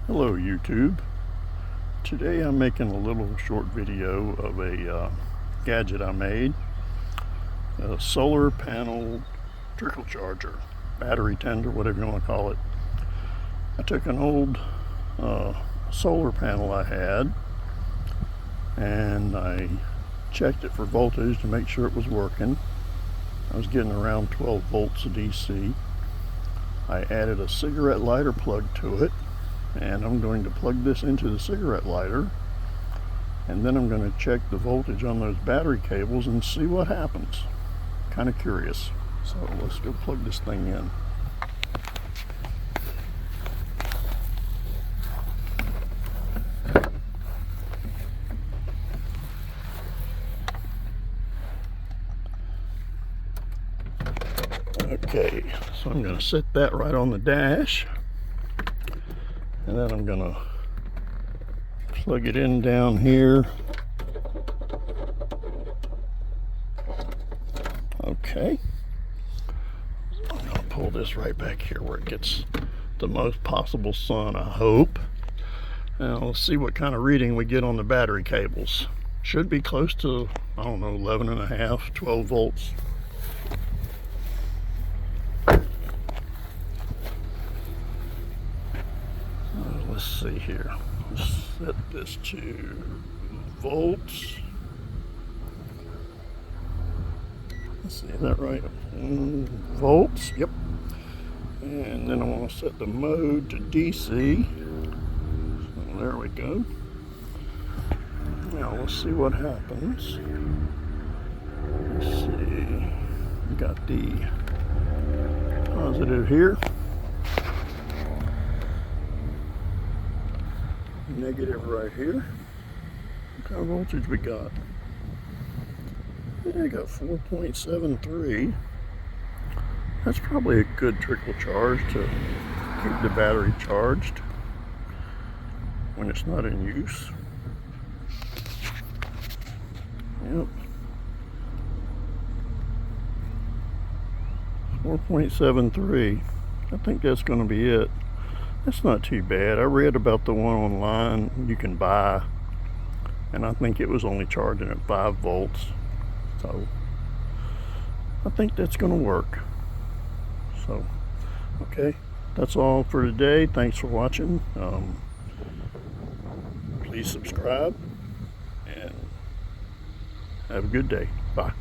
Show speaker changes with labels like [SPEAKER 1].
[SPEAKER 1] Hello YouTube. Today I'm making a little short video of a gadget I made. A solar panel trickle charger, battery tender, whatever you want to call it. I took an old solar panel I had and I checked it for voltage to make sure it was working. I was getting around 12 volts of DC. I added a cigarette lighter plug to it, and I'm going to plug this into the cigarette lighter, and then I'm going to check the voltage on those battery cables and see what happens. Kind of curious. So let's go plug this thing in. Okay, so I'm going to set that right on the dash, and then I'm going to plug it in down here. Okay, I'm going to pull this right back here where it gets the most possible sun, I hope. Now let's see what kind of reading we get on the battery cables. Should be close to, I don't know, 11 and a half, 12 volts. Let's see here. Let's set this to volts. Let's see, is that right? Volts, yep. And then I want to set the mode to DC. So there we go. Now let's see what happens. Let's see. We got the positive here. Negative right here. What kind of voltage we got? Yeah, I got 4.73. That's probably a good trickle charge to keep the battery charged when it's not in use. Yep. 4.73. I think that's going to be it. That's not too bad. I read about the one online you can buy, and I think it was only charging at 5 volts. So I think that's going to work. So, okay, that's all for today. Thanks for watching. Please subscribe and have a good day. Bye.